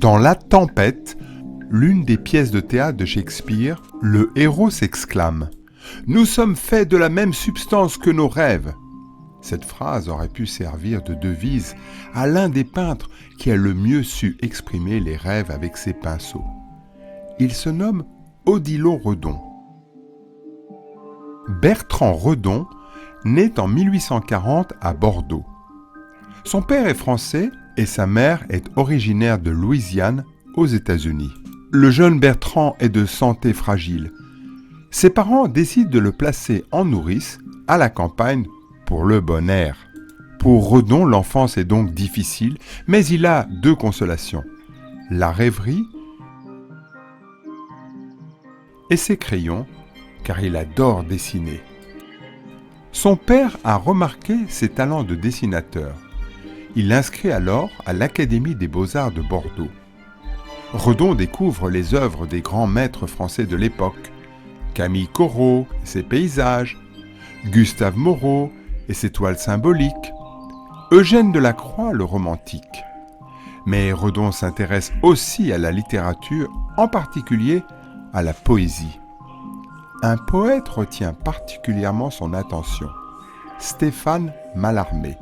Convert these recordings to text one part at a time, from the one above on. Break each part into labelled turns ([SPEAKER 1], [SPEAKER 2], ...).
[SPEAKER 1] Dans La Tempête, l'une des pièces de théâtre de Shakespeare, le héros s'exclame « Nous sommes faits de la même substance que nos rêves ». Cette phrase aurait pu servir de devise à l'un des peintres qui a le mieux su exprimer les rêves avec ses pinceaux. Il se nomme Odilon Redon. Bertrand Redon naît en 1840 à Bordeaux. Son père est français et sa mère est originaire de Louisiane, aux États-Unis. Le jeune Bertrand est de santé fragile. Ses parents décident de le placer en nourrice à la campagne pour le bon air. Pour Redon, l'enfance est donc difficile, mais il a deux consolations, la rêverie et ses crayons, car il adore dessiner. Son père a remarqué ses talents de dessinateur. Il l'inscrit alors à l'Académie des Beaux-Arts de Bordeaux. Redon découvre les œuvres des grands maîtres français de l'époque, Camille Corot et ses paysages, Gustave Moreau et ses toiles symboliques, Eugène Delacroix le romantique. Mais Redon s'intéresse aussi à la littérature, en particulier à la poésie. Un poète retient particulièrement son attention, Stéphane Mallarmé.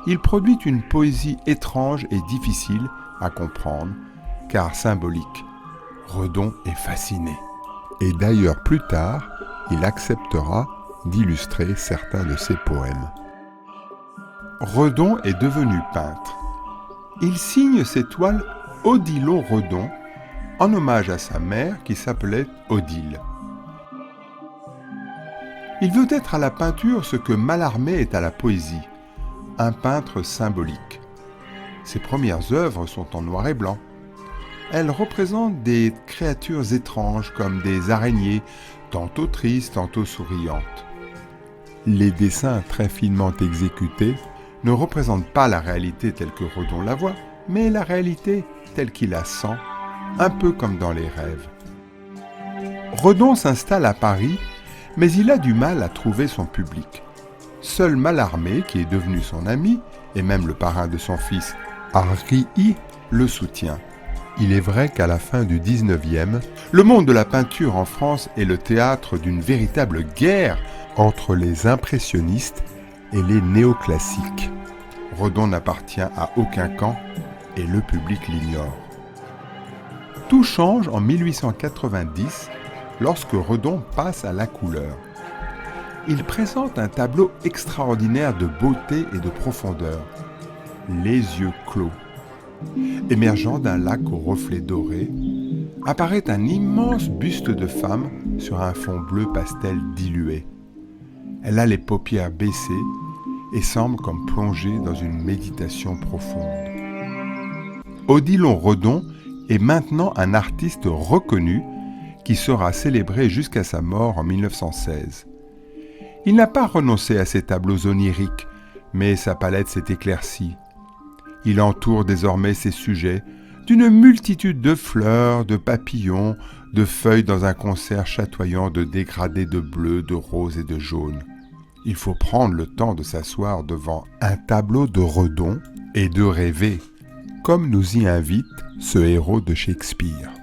[SPEAKER 1] Il produit une poésie étrange et difficile à comprendre, car symbolique. Redon est fasciné. Et d'ailleurs, plus tard, il acceptera d'illustrer certains de ses poèmes. Redon est devenu peintre. Il signe ses toiles Odilon Redon, en hommage à sa mère qui s'appelait Odile. Il veut être à la peinture ce que Mallarmé est à la poésie, un peintre symbolique. Ses premières œuvres sont en noir et blanc. Elles représentent des créatures étranges comme des araignées, tantôt tristes, tantôt souriantes. Les dessins très finement exécutés ne représentent pas la réalité telle que Redon la voit, mais la réalité telle qu'il la sent, un peu comme dans les rêves. Redon s'installe à Paris, mais il a du mal à trouver son public. Seul Mallarmé, qui est devenu son ami, et même le parrain de son fils, Harry I, le soutient. Il est vrai qu'à la fin du 19e, le monde de la peinture en France est le théâtre d'une véritable guerre entre les impressionnistes et les néoclassiques. Redon n'appartient à aucun camp et le public l'ignore. Tout change en 1890 lorsque Redon passe à la couleur. Il présente un tableau extraordinaire de beauté et de profondeur, les yeux clos. Émergeant d'un lac aux reflets dorés, apparaît un immense buste de femme sur un fond bleu pastel dilué. Elle a les paupières baissées et semble comme plongée dans une méditation profonde. Odilon Redon est maintenant un artiste reconnu qui sera célébré jusqu'à sa mort en 1916. Il n'a pas renoncé à ses tableaux oniriques, mais sa palette s'est éclaircie. Il entoure désormais ses sujets d'une multitude de fleurs, de papillons, de feuilles dans un concert chatoyant de dégradés de bleu, de rose et de jaune. Il faut prendre le temps de s'asseoir devant un tableau de Redon et de rêver, comme nous y invite ce héros de Shakespeare.